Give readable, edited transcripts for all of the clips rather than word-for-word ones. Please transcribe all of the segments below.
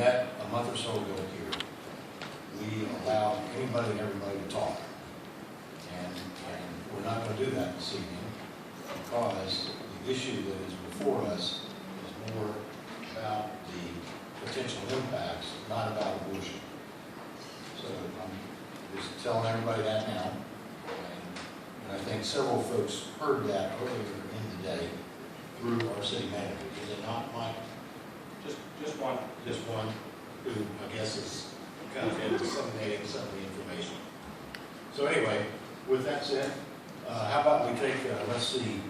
met a month or so ago here, we allowed anybody and everybody to talk. And we're not going to do that this evening because the issue that is before us is more about the potential impacts, not about abortion. So I'm just telling everybody that now. And I think several folks heard that earlier in the day through our city manager. Is it not, Mike? Just one. Just one, who I guess is kind of been disseminating some of the information. So anyway, with that said, how about we take, let's see,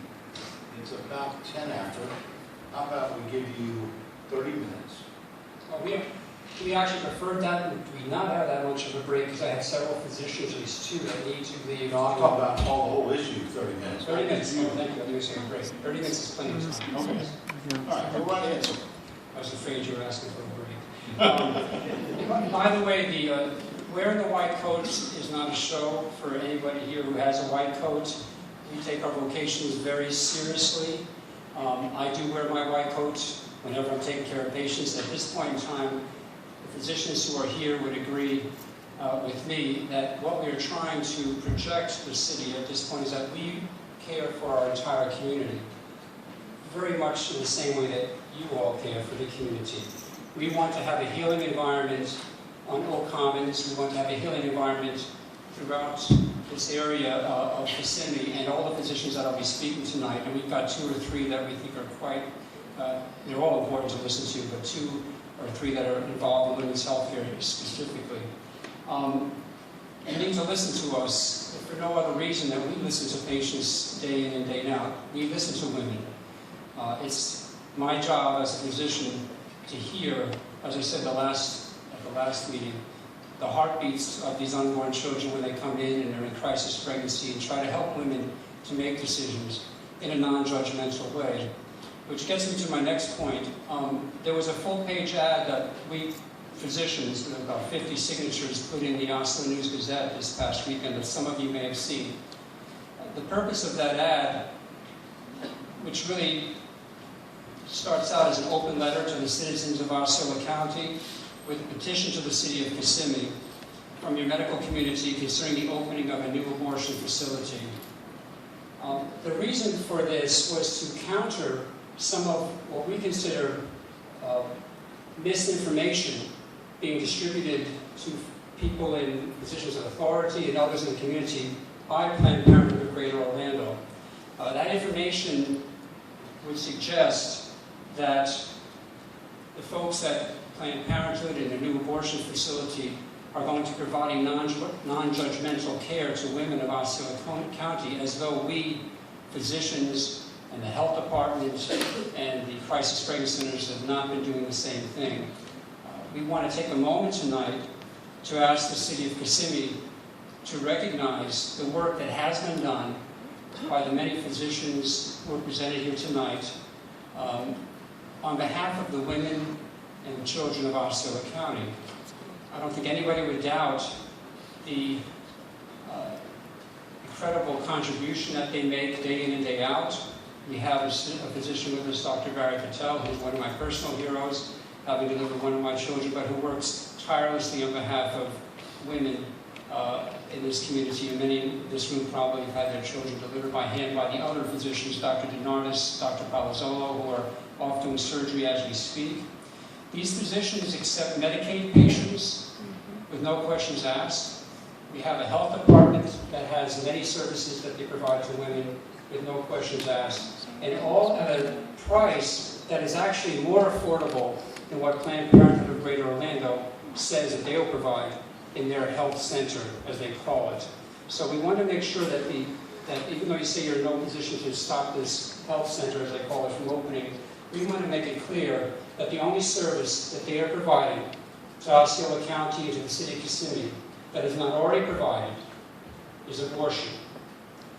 it's about 10 after. How about we give you 30 minutes? Well, we actually preferred that we not have that much of a break because I have several physicians, at least two, that need to leave. I'll talk about the whole issue 30 minutes. 30 minutes. Oh, thank you. I was going to break. 30 minutes is plenty of time. Okay. All right, go right ahead. I was afraid you were asking for a break. By the way, wearing the white coat is not a show for anybody here who has a white coat. We take our vocations very seriously. I do wear my white coat whenever I'm taking care of patients. At this point in time, the physicians who are here would agree with me that what we are trying to project to the city at this point is that we care for our entire community, very much in the same way that you all care for the community. We want to have a healing environment on Oak Commons. We want to have a healing environment throughout this area of Kissimmee and all the physicians that I'll be speaking tonight. And we've got 2 or 3 that we think are quite, they're all important to listen to, but 2 or 3 that are involved in women's health care specifically. And need to listen to us for no other reason than we listen to patients day in and day out. We listen to women. It's my job as a physician to hear, as I said at the last meeting, the heartbeats of these unborn children when they come in and they're in crisis pregnancy, and try to help women to make decisions in a non-judgmental way. Which gets me to my next point. There was a full-page ad that we physicians, with about 50 signatures, put in the Oslo News Gazette this past weekend that some of you may have seen. The purpose of that ad, which really starts out as an open letter to the citizens of Osceola County with a petition to the city of Kissimmee from your medical community concerning the opening of a new abortion facility. The reason for this was to counter some of what we consider misinformation being distributed to people in positions of authority and others in the community by Planned Parenthood of Greater Orlando. That information would suggest that the folks at Planned Parenthood and the new abortion facility are going to provide non-judgmental care to women of Osceola County, as though we, physicians and the health department and the crisis pregnancy centers, have not been doing the same thing. We want to take a moment tonight to ask the city of Kissimmee to recognize the work that has been done by the many physicians who are presented here tonight on behalf of the women and the children of Osceola County. I don't think anybody would doubt the incredible contribution that they make day in and day out. We have a physician with us, Dr. Litell, who's one of my personal heroes, having delivered one of my children, but who works tirelessly on behalf of women in this community. And many in this room probably have had their children delivered by hand by the other physicians, Dr. DeNardis, Dr. Palazzolo, who are off doing surgery as we speak. These physicians accept Medicaid patients with no questions asked. We have a health department that has many services that they provide to women with no questions asked, and all at a price that is actually more affordable than what Planned Parenthood of Greater Orlando says that they will provide in their health center, as they call it. So we want to make sure that even though you say you're in no position to stop this health center, as they call it, from opening, we want to make it clear that the only service that they are providing to Osceola County and to the city of Kissimmee that is not already provided is abortion.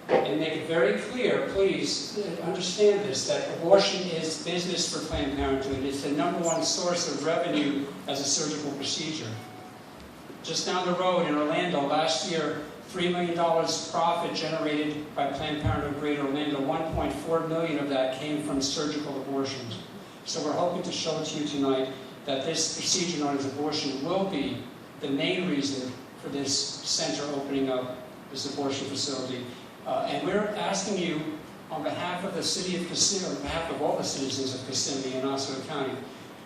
And make it very clear, please understand this, that abortion is business for Planned Parenthood. It's the #1 source of revenue as a surgical procedure. Just down the road in Orlando, last year, $3 million profit generated by Planned Parenthood of Greater Orlando. $1.4 million of that came from surgical abortions. So we're hoping to show to you tonight that this procedure known as abortion will be the main reason for this center opening up, this abortion facility. And we're asking you, on behalf of the city of Kissimmee, on behalf of all the citizens of Kissimmee and Osceola County,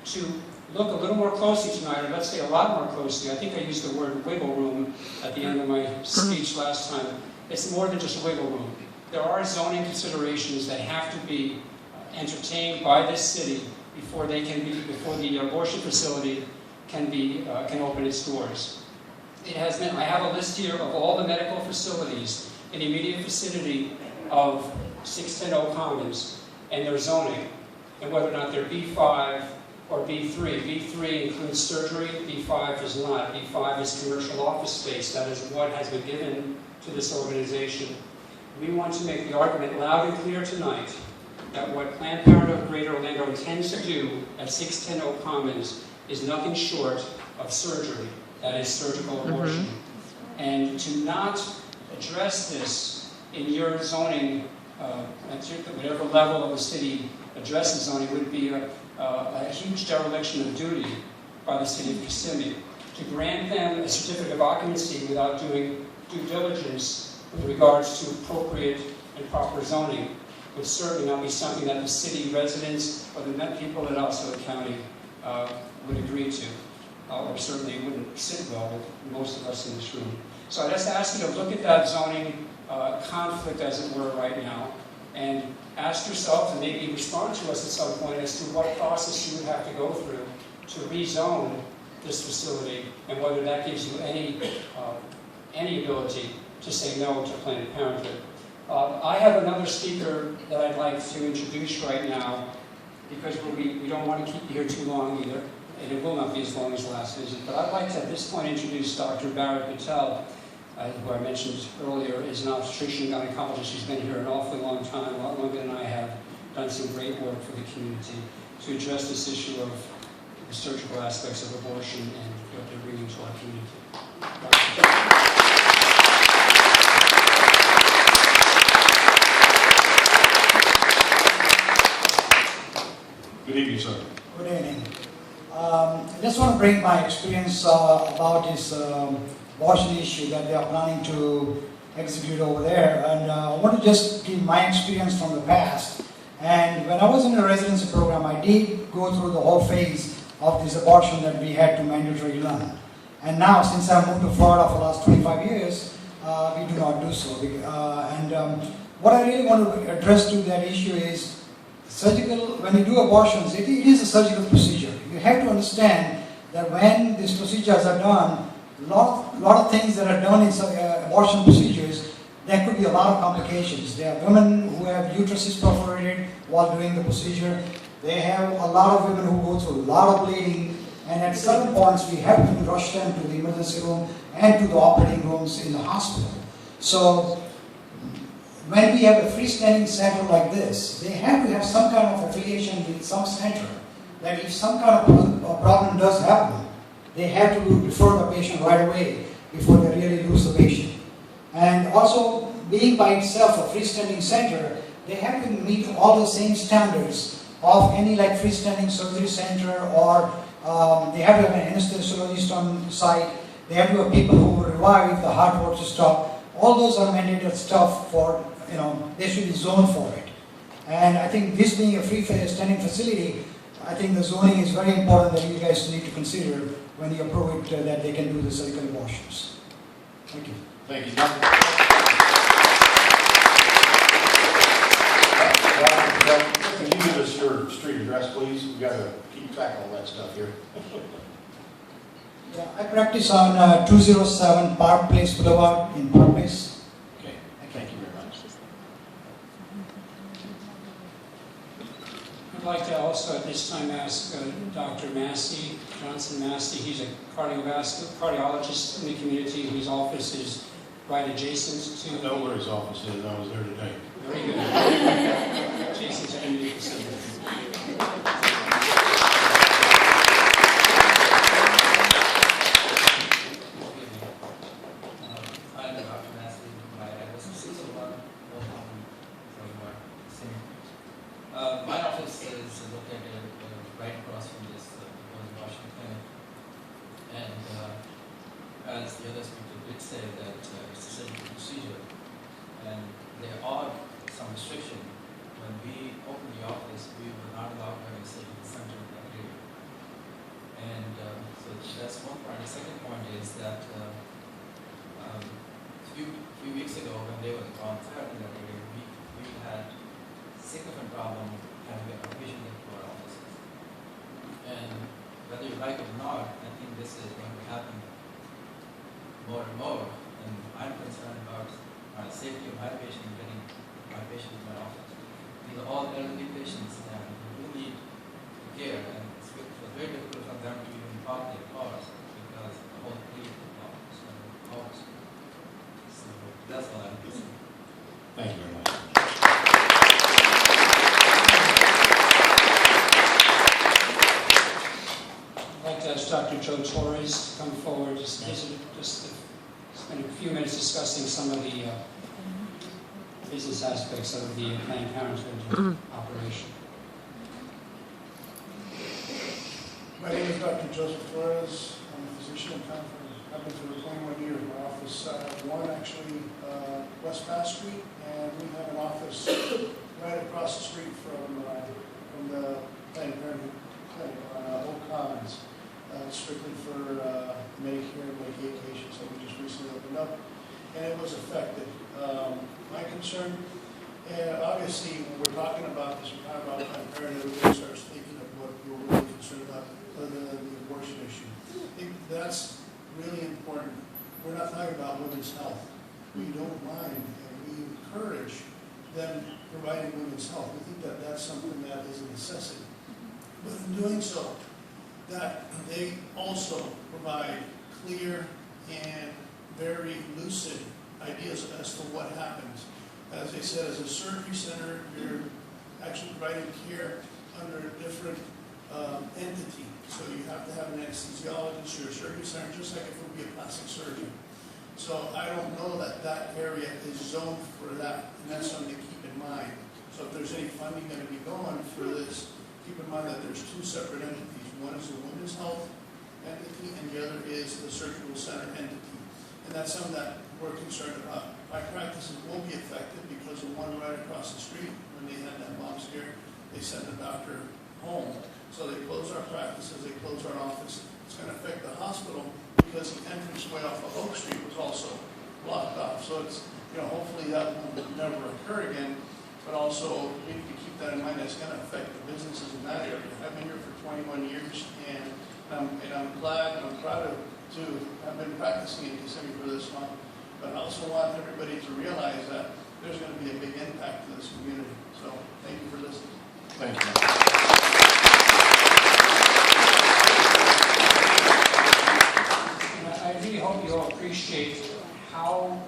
to look a little more closely tonight, or let's say a lot more closely. I think I used the word wiggle room at the end of my speech last time. It's more than just a wiggle room. There are zoning considerations that have to be entertained by this city before the abortion facility can open its doors. I have a list here of all the medical facilities in the immediate vicinity of 610 Commons and their zoning, and whether or not they're B5 or B3. B3 includes surgery, B5 does not. B5 is commercial office space. That is what has been given to this organization. We want to make the argument loud and clear tonight that what Planned Parenthood Greater Orlando intends to do at 610 Commons is nothing short of surgery, that is surgical abortion. And to not address this in your zoning, at whatever level of the city addresses zoning, would be a huge dereliction of duty by the city of Kissimmee. To grant them a certificate of occupancy without doing due diligence with regards to appropriate and proper zoning would certainly not be something that the city residents or the people in Osceola County would agree to, or certainly wouldn't sit well with most of us in this room. So I just ask you to look at that zoning conflict, as it were, right now, and ask yourself, and maybe respond to us at some point, as to what process you would have to go through to rezone this facility, and whether that gives you any ability to say no to Planned Parenthood. I have another speaker that I'd like to introduce right now, because we don't want to keep you here too long either, and it will not be as long as the last visit. But I'd like to at this point introduce Dr. Litell, who I mentioned earlier, is an obstetrician gynecologist. She's been here an awfully long time, a lot longer than I have, done some great work for the community to address this issue of the surgical aspects of abortion and what they're bringing to our community. Good evening, sir. Good evening. I just want to bring my experience about this abortion issue that they are planning to execute over there, and I want to just give my experience from the past. And when I was in the residency program, I did go through the whole phase of this abortion that we had to mandatory learn. And now, since I moved to Florida for the last 25 years, we do not do so. What I really want to address to that issue is surgical. When you do abortions, it is a surgical procedure. You have to understand that when these procedures are done, a lot of things that are done in abortion procedures, there could be a lot of complications. There are women who have uteruses perforated while doing the procedure. They have a lot of women who go through a lot of bleeding, and at certain points we have to rush them to the emergency room and to the operating rooms in the hospital. So when we have a freestanding center like this, they have to have some kind of affiliation with some center, that if some kind of problem does happen, they have to refer the patient right away before they really lose the patient. And also, being by itself a freestanding center, they have to meet all the same standards of any like freestanding surgery center, or they have to have an anesthesiologist on site. They have to have people who will revive if the heart were to stop. All those are mandated stuff for, they should be zoned for it. And I think this being a freestanding facility, I think the zoning is very important that you guys need to consider when you approve it, that they can do the surgical abortions. Thank you. Thank you, Doctor. Can you give us your street address, please? We've got to keep track of all that stuff here. Yeah, I practice on 207 Park Place Boulevard in Park Place. Okay, thank you very much. I'd like to also at this time ask Dr. Massey, Johnson Massey. He's a cardiologist in the community whose office is right adjacent to... I know where his office is. I was there today. Very good. Adjacent to community facility. I'm Dr. Massey. My address is 601 my office is located right across from this proposed the other speaker did say that it's a simple procedure, and there are some restriction. When we opened the office, we were not allowed to have a citizen center in that area. And so that's one point. The second point is that a few weeks ago, when there was a concert in that area, we had significant problem having a patient into our offices. And whether you like it or not, I think this is going to happen more and more. And I'm concerned about my safety of my patient getting my patient in my office. These are all elderly patients and who need care, and it's very difficult for them to even park their cars because the whole fleet of cars. So that's all I'm saying. Thank you very much. I'd like to ask Dr. Joe Torres to come forward, just spend a few minutes discussing some of the business aspects of the Planned Parenthood operation. My name is Dr. Joseph Torres. I'm a physician. I've been for 21 years. My office, one actually West Bass Street, and we have an office right across the street from the Planned Parenthood clinic on Oak Commons, strictly for Medicare and Medicaid patients that we just recently opened up, and it was effective. My concern, and obviously when we're talking about this, we're talking about Planned Parenthood, everybody starts thinking of what we're really concerned about, the abortion issue. I think that's really important. We're not talking about women's health. We don't mind, and we encourage them providing women's health. We think that that's something that is a necessity. But in doing so, that they also provide clear and very lucid ideas as to what happens. As I said, as a surgery center, you're actually providing care under a different entity. So you have to have an anesthesiologist or a surgery center, just like if it would be a plastic surgeon. So I don't know that that area is zoned for that, and that's something to keep in mind. So if there's any funding going to be going for this, keep in mind that there's two separate entities. One is the women's health entity, and the other is the surgical center entity. And that's something that we're concerned about. My practices will be affected because the one right across the street, when they had that bomb scare, they sent the doctor home. So they closed our practices, they closed our office. It's going to affect the hospital because the entranceway off of Oak Street was also blocked off. So it's, hopefully that will never occur again. But also, we need to keep that in mind. It's going to affect the businesses in that area. I've been here for 21 years, and I'm glad and I'm proud to have been practicing in Kissimmee for this long. But I also want everybody to realize that there's going to be a big impact to this community. So thank you for listening. Thank you. I really hope you all appreciate how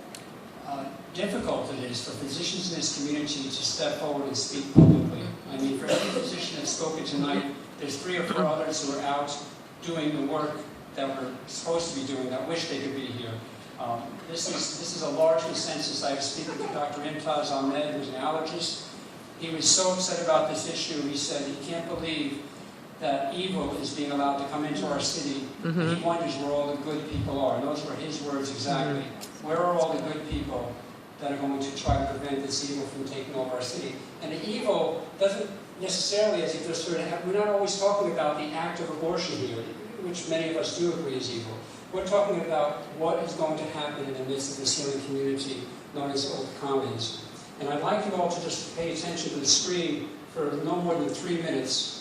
difficult it is for physicians in this community to step forward and speak publicly. I mean, for every physician that's spoken tonight, there's 3 or 4 others who are out doing the work that we're supposed to be doing that wish they could be here. This is a large consensus. I was speaking to Dr. Imtaz Ahmed, who's an allergist. He was so upset about this issue. He said he can't believe that evil is being allowed to come into our city. And he wonders where all the good people are. And those were his words exactly. Where are all the good people that are going to try to prevent this evil from taking over our city? And the evil doesn't necessarily, as you just heard, we're not always talking about the act of abortion here, which many of us do agree is evil. We're talking about what is going to happen in the midst of this healing community known as Oak Commons. And I'd like you all to just pay attention to the screen for no more than 3 minutes.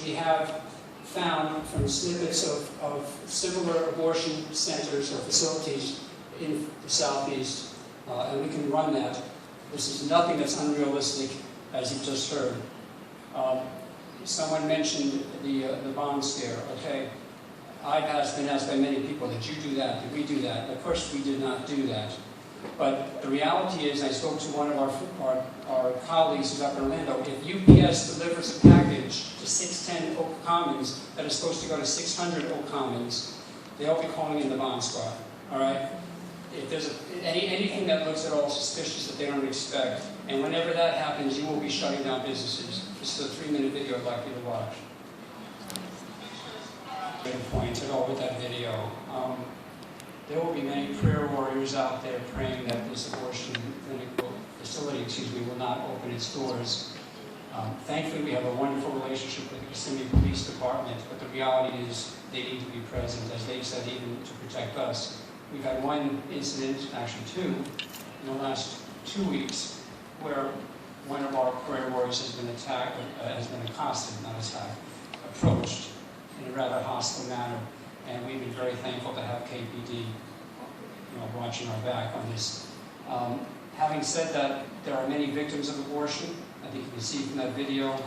We have found from snippets of similar abortion centers or facilities in the Southeast, and we can run that. This is nothing that's unrealistic, as you just heard. Someone mentioned the bomb scare. Okay, I've been asked by many people, did you do that? Did we do that? Of course, we did not do that. But the reality is, I spoke to one of our colleagues who's up in Orlando. If UPS delivers a package to 610 Oak Commons that is supposed to go to 600 Oak Commons, they'll be calling in the bomb squad. All right? If there's anything that looks at all suspicious that they don't expect, and whenever that happens, you will be shutting down businesses. This is a 3-minute video I'd like you to watch. Good point at all with that video. there will be many prayer warriors out there praying that this abortion facility, will not open its doors. Thankfully, we have a wonderful relationship with the Kissimmee Police Department, but the reality is they need to be present, as they've said, even to protect us. We've had one incident, actually two, in the last 2 weeks, where one of our prayer warriors has been attacked, has been accosted, not attacked, approached in a rather hostile manner, and we've been very thankful to have KPD, watching our back on this. Having said that, there are many victims of abortion. I think you can see from that video,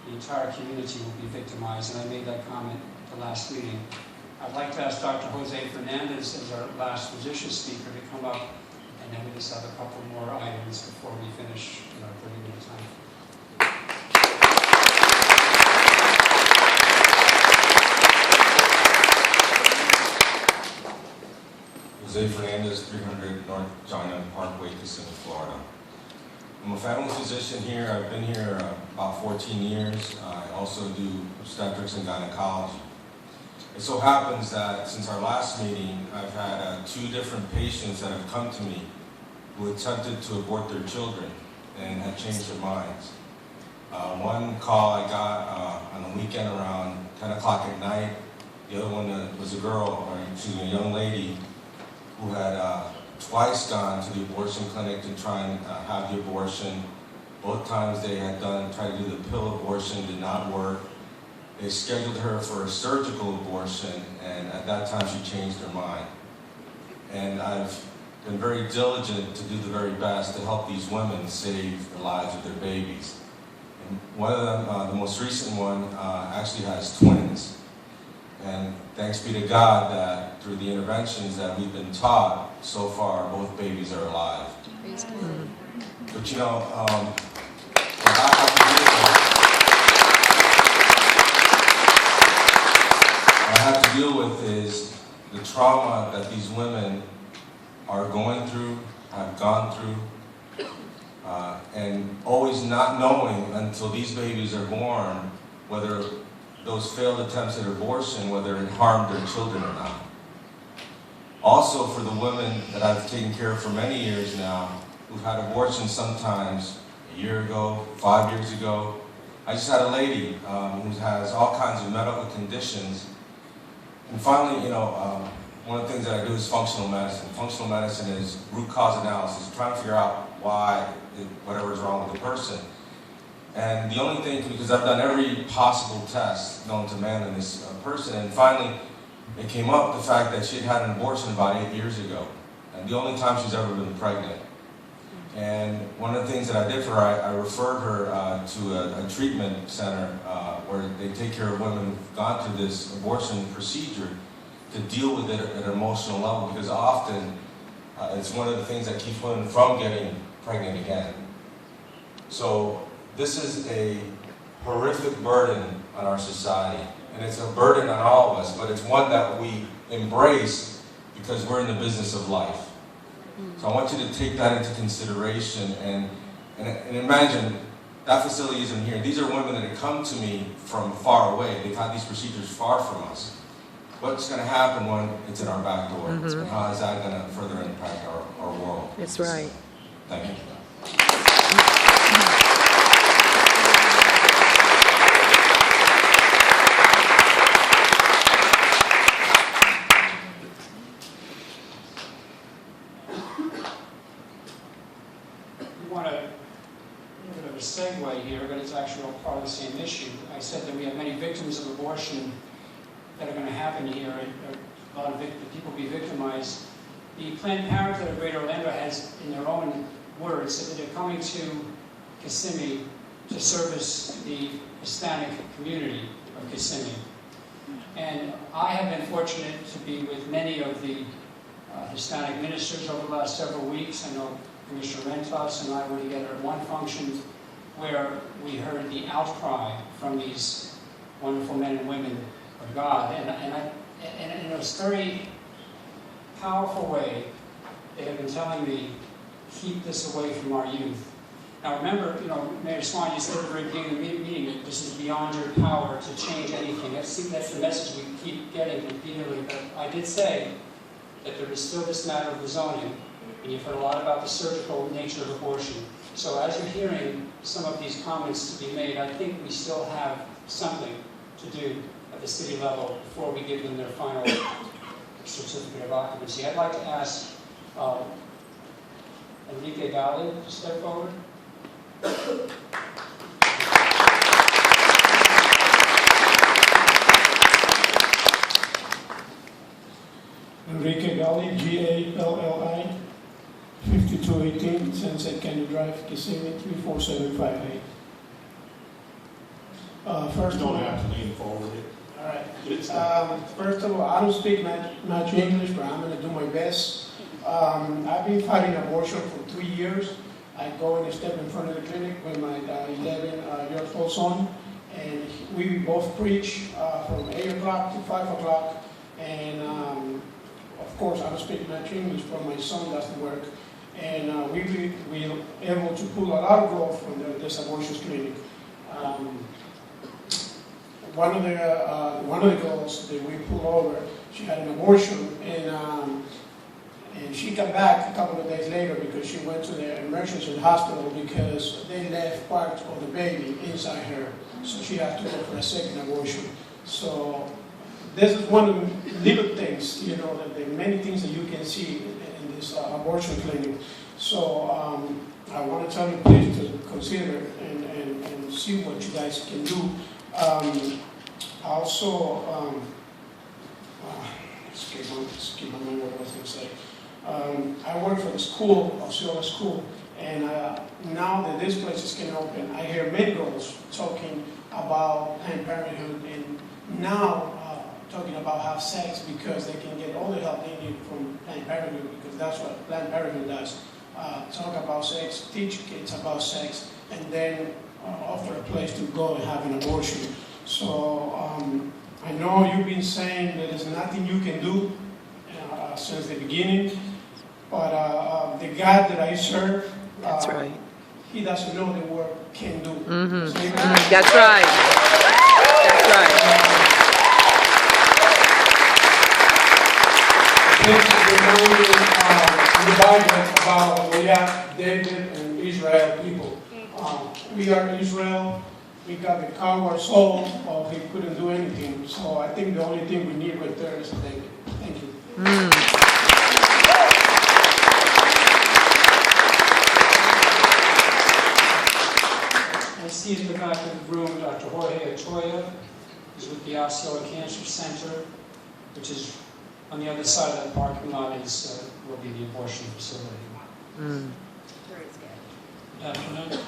the entire community will be victimized, and I made that comment at the last meeting. I'd like to ask Dr. Jose Fernandez as our last physician speaker to come up, and then we just have a couple more items before we finish in our 30-minute time. Jose Fernandez, 300 North China Parkway, Kissimmee, Florida. I'm a family physician here. I've been here about 14 years. I also do obstetrics and gynecology. It so happens that since our last meeting, I've had 2 different patients that have come to me who attempted to abort their children and have changed their minds. One call I got on the weekend around 10 o'clock at night. The other one was a young lady who had twice gone to the abortion clinic to try and have the abortion. Both times they had tried to do the pill abortion, did not work. They scheduled her for a surgical abortion, and at that time she changed her mind. And I've been very diligent to do the very best to help these women save the lives of their babies. And one of them, the most recent one, actually has twins. And thanks be to God that through the interventions that we've been taught, so far both babies are alive. But what I have to deal with is the trauma that these women are going through, have gone through, and always not knowing until these babies are born whether those failed attempts at abortion, whether it harmed their children or not. Also, for the women that I've taken care of for many years now, who've had abortions sometimes a year ago, 5 years ago. I just had a lady who has all kinds of medical conditions. And finally, one of the things that I do is functional medicine. Functional medicine is root cause analysis, trying to figure out why, whatever is wrong with the person. And the only thing, because I've done every possible test known to man in this person, and finally it came up the fact that she had had an abortion about 8 years ago. And the only time she's ever been pregnant. And one of the things that I did for her, I referred her to a treatment center where they take care of women who've gone through this abortion procedure to deal with it at an emotional level, because often it's one of the things that keeps women from getting pregnant again. So this is a horrific burden on our society, and it's a burden on all of us, but it's one that we embrace because we're in the business of life. So I want you to take that into consideration and imagine that facility isn't here. These are women that have come to me from far away. They've had these procedures far from us. What's going to happen when it's in our back door? And how is that going to further impact our world? That's right. Thank you. Segue here, but it's actually all part of the same issue. I said that we have many victims of abortion that are going to happen here, and a lot of people be victimized. The Planned Parenthood of Greater Orlando has, in their own words, said that they're coming to Kissimmee to service the Hispanic community of Kissimmee. And I have been fortunate to be with many of the Hispanic ministers over the last several weeks. I know Commissioner Rentos and I were together at one function where we heard the outcry from these wonderful men and women of God. And in a very powerful way, they have been telling me, keep this away from our youth. Now remember, Mayor Swan, you said at the very beginning of the meeting that this is beyond your power to change anything. That's the message we keep getting repeatedly. But I did say that there is still this matter of the zoning, and you've heard a lot about the surgical nature of abortion. So as you're hearing some of these comments to be made, I think we still have something to do at the city level before we give them their final certificate of occupancy. I'd like to ask Enrique Gali to step forward. Enrique Galli, G-A-L-L-I, 5218 Sunset Canyon Drive, Kissimmee, 34758. First You of don't all, have to lean forward. all right. First of all, I don't speak much English, but I'm going to do my best. I've been fighting abortion for 3 years. I go and step in front of the clinic with my 11-year-old son, and we both preach from 8 o'clock to 5 o'clock. And of course, I don't speak much English, but my son does the work. And we were able to pull a lot of growth from this abortion clinic. One of the girls that we pulled over, she had an abortion, and she came back a couple of days later because she went to the emergency hospital because they left part of the baby inside her, so she had to go for a second abortion. So this is one of the little things, you know, that there are many things that you can see in this abortion clinic. So I want to tell you please to consider and see what you guys can do. Also, skip my mind what I was going to say. I work for the school, Osceola School, and now that this place is getting open, I hear many girls talking about Planned Parenthood, and now talking about have sex because they can get all the help they need from Planned Parenthood, because that's what Planned Parenthood does. Talk about sex, teach kids about sex, and then offer a place to go and have an abortion. So I know you've been saying that there's nothing you can do since the beginning, but the God that I serve, That's right. He doesn't know the word can do. That's right. That's right. This reminds me in the Bible about David and Israel people. We are Israel. We got the coward soul, he couldn't do anything. So I think the only thing we need right there is David. Thank you. I see in the back of the room Dr. Jorge Atoya, who's with the Osceola Cancer Center, which is on the other side of that parking lot will be the abortion facility. Mm. Good afternoon.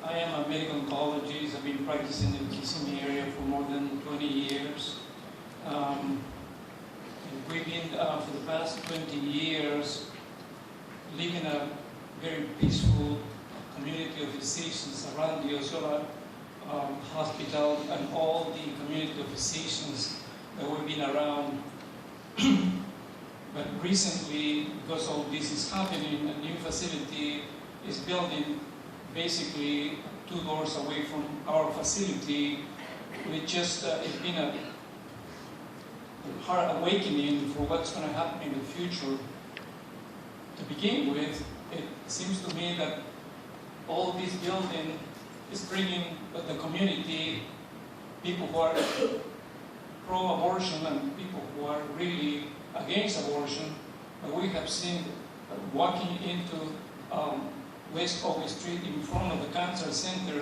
I am a medical oncologist. I've been practicing in the Kissimmee area for more than 20 years. And we've been, for the past 20 years, living a very peaceful community of physicians around the Osceola Hospital and all the community of physicians that we've been around. But recently, because all this is happening, a new facility is building basically 2 doors away from our facility. It just, it's been a hard awakening for what's going to happen in the future. To begin with, it seems to me that all this building is bringing the community, people who are pro-abortion and people who are really against abortion. But we have seen walking into West Oak Street in front of the cancer center,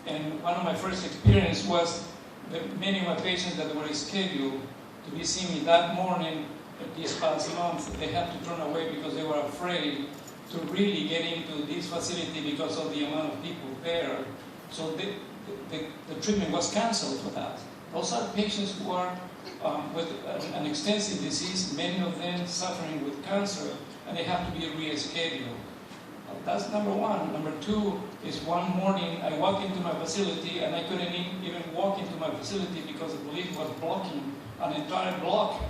and one of my first experience was that many of my patients that were scheduled to be seeing me that morning this past month, they had to turn away because they were afraid to really get into this facility because of the amount of people there. So the treatment was canceled for that. Those are patients who are with an extensive disease, many of them suffering with cancer, and they have to be rescheduled. That's number one. Number two is one morning I walked into my facility and I couldn't even walk into my facility because the police was blocking an entire block.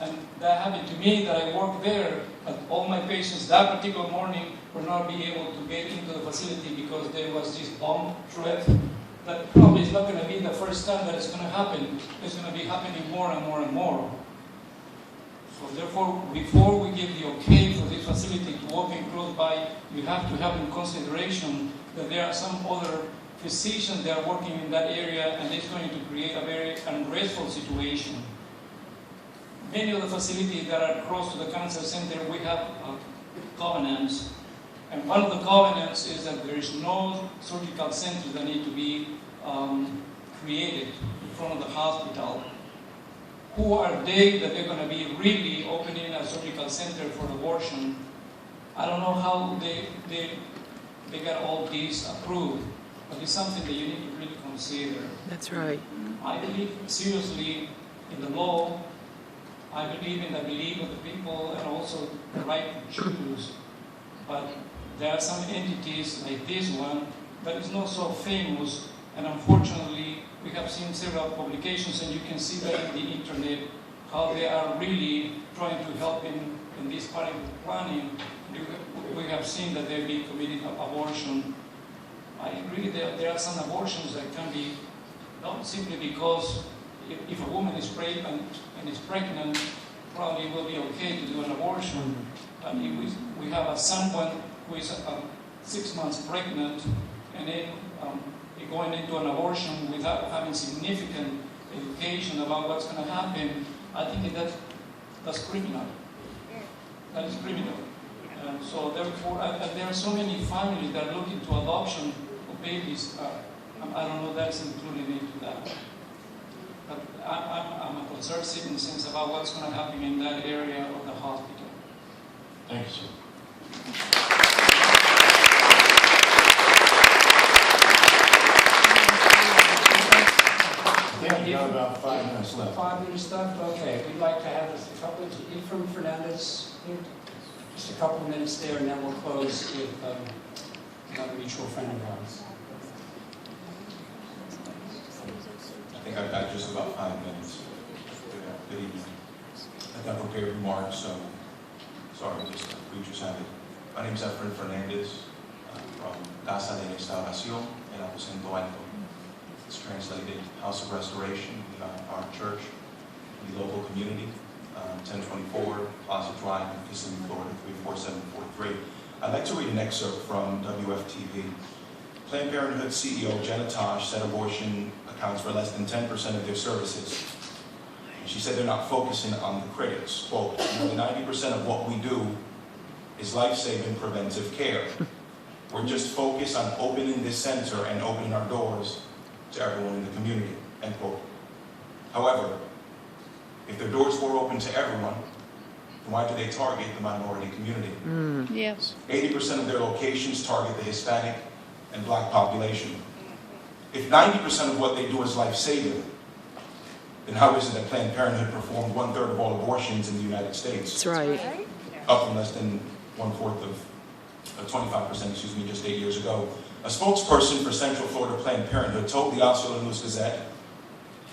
And that happened to me that I worked there, but all my patients that particular morning were not being able to get into the facility because there was this bomb threat. That probably is not going to be the first time that it's going to happen. It's going to be happening more and more and more. So therefore, before we give the okay for this facility to open close by, you have to have in consideration that there are some other physicians that are working in that area, and it's going to create a very unrestful situation. Many of the facilities that are close to the cancer center, we have covenants, and one of the covenants is that there is no surgical centers that need to be created in front of the hospital. Who are they that they're going to be really opening a surgical center for abortion? I don't know how they got all these approved, but it's something that you need to really consider. That's right. I believe seriously in the law. I believe in the belief of the people and also the right to choose. But there are some entities like this one that is not so famous, and unfortunately we have seen several publications, and you can see that in the internet, how they are really trying to help in this part of the planning. We have seen that they've been committing abortion. I agree that there are some abortions that can be not simply because if a woman is pregnant and is pregnant, probably it will be okay to do an abortion. But if we have someone who is 6 months pregnant and then going into an abortion without having significant education about what's going to happen, I think that's criminal. That is criminal. So therefore, there are so many families that are looking to adoption of babies. I don't know that's included into that. But I'm a concerned citizen about what's going to happen in that area of the hospital. Thank you, sir. I think we've got about 5 minutes left. 5 minutes left? Okay, we'd like to have just a couple of, Ephraim Fernandez, here. Just a couple of minutes there, and then we'll close with another mutual friend of ours. I think I've got just about 5 minutes. Good evening. I've got prepared remarks, so sorry, just a creature's habit. My name is Ephraim Fernandez from Casa de Restauración en Aposento Alto. It's translated House of Restoration. We are our church, the local community, 1024 Plaza Drive in Kissimmee, Florida, 34743. I'd like to read an excerpt from WFTV. Planned Parenthood CEO Jenna Tosh said abortion accounts for less than 10% of their services. She said they're not focusing on the critics. Quote, more than 90% of what we do is life-saving preventive care. We're just focused on opening this center and opening our doors to everyone in the community, end quote. However, if their doors were open to everyone, then why do they target the minority community? Yes. 80% of their locations target the Hispanic and Black population. If 90% of what they do is life-saving, then how is it that Planned Parenthood performed 1/3 of all abortions in the United States? That's right. Up from less than 1/4 of 25%, just 8 years ago. A spokesperson for Central Florida Planned Parenthood told the Osceola News Gazette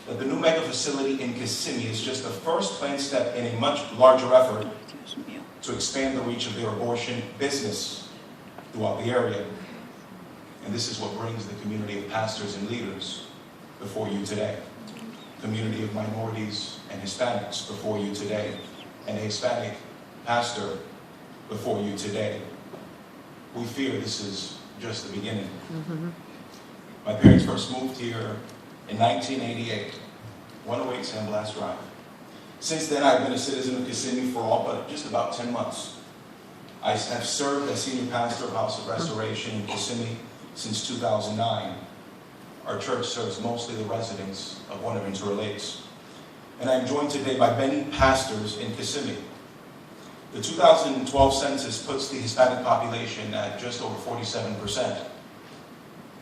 that the new mega facility in Kissimmee is just the first planned step in a much larger effort to expand the reach of their abortion business throughout the area. And this is what brings the community of pastors and leaders before you today. Community of minorities and Hispanics before you today. And a Hispanic pastor before you today. We fear this is just the beginning. My parents first moved here in 1988, 108 San Blas Drive. Since then, I've been a citizen of Kissimmee for all but just about 10 months. I have served as senior pastor of House of Restoration in Kissimmee since 2009. Our church serves mostly the residents of Buenaventura Lakes. And I'm joined today by many pastors in Kissimmee. The 2012 census puts the Hispanic population at just over 47%.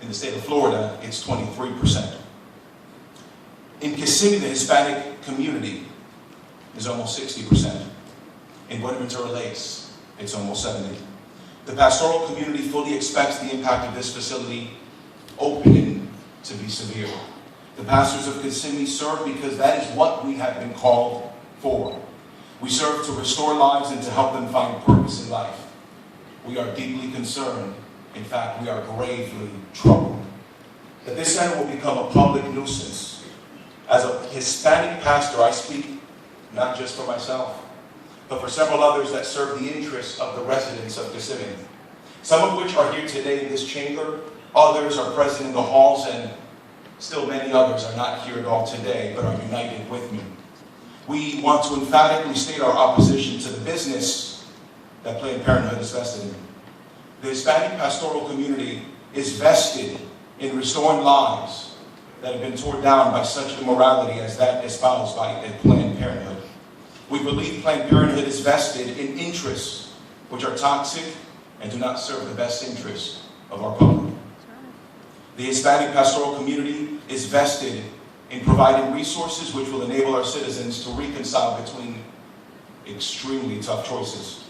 In the state of Florida, it's 23%. In Kissimmee, the Hispanic community is almost 60%. In Buenaventura Lakes, it's almost 70%. The pastoral community fully expects the impact of this facility opening to be severe. The pastors of Kissimmee serve because that is what we have been called for. We serve to restore lives and to help them find purpose in life. We are deeply concerned, in fact, we are gravely troubled, that this center will become a public nuisance. As a Hispanic pastor, I speak not just for myself, but for several others that serve the interests of the residents of Kissimmee. Some of which are here today in this chamber, others are present in the halls, and still many others are not here at all today, but are united with me. We want to emphatically state our opposition to the business that Planned Parenthood is vested in. The Hispanic pastoral community is vested in restoring lives that have been torn down by such immorality as that espoused by Planned Parenthood. We believe Planned Parenthood is vested in interests which are toxic and do not serve the best interests of our public. The Hispanic pastoral community is vested in providing resources which will enable our citizens to reconcile between extremely tough choices.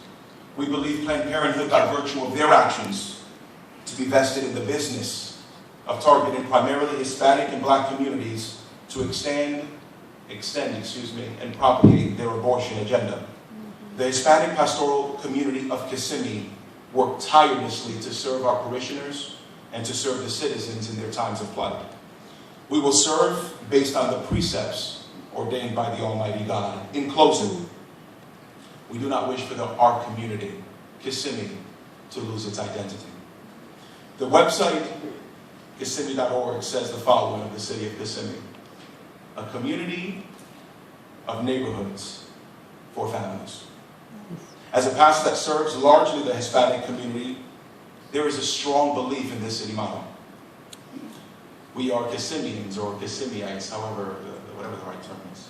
We believe Planned Parenthood, by virtue of their actions, to be vested in the business of targeting primarily Hispanic and Black communities to extend, and propagate their abortion agenda. The Hispanic pastoral community of Kissimmee work tirelessly to serve our parishioners and to serve the citizens in their times of plight. We will serve based on the precepts ordained by the Almighty God. In closing, we do not wish for our community, Kissimmee, to lose its identity. The website, Kissimmee.org, says the following of the city of Kissimmee: a community of neighborhoods for families. As a pastor that serves largely the Hispanic community, there is a strong belief in this city motto. We are Kissimmeans, or Kissimmeeites, however, whatever the right term is.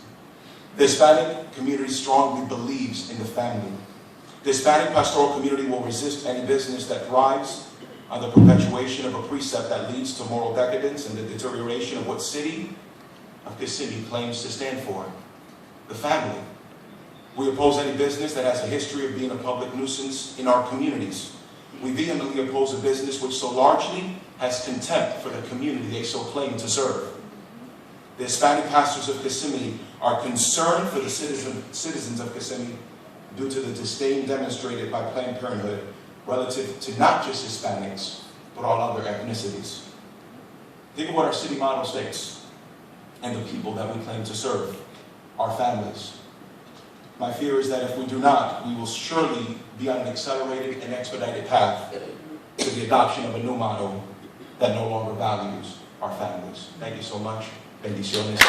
The Hispanic community strongly believes in the family. The Hispanic pastoral community will resist any business that thrives on the perpetuation of a precept that leads to moral decadence and the deterioration of what city of Kissimmee claims to stand for: the family. We oppose any business that has a history of being a public nuisance in our communities. We vehemently oppose a business which so largely has contempt for the community they so claim to serve. The Hispanic pastors of Kissimmee are concerned for the citizens of Kissimmee due to the disdain demonstrated by Planned Parenthood relative to not just Hispanics, but all other ethnicities. Think of what our city motto states, and the people that we claim to serve, our families. My fear is that if we do not, we will surely be on an accelerated and expedited path to the adoption of a new motto that no longer values our families. Thank you so much. Bendiciones.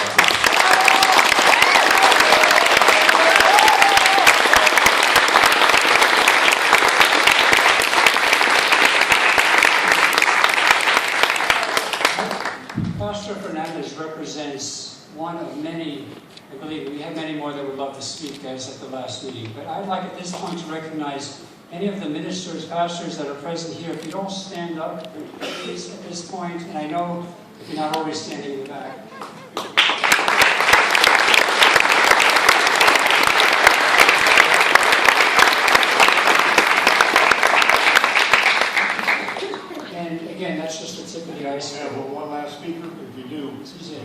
Pastor Fernandez represents one of many, I believe we have many more that would love to speak as at the last meeting, but I'd like at this point to recognize any of the ministers, pastors that are present here. If you'd all stand up, please, at this point, and I know if you're not always standing in the back. And again, that's just the tip of the iceberg. Yeah, well, one last speaker, if you do. This is it.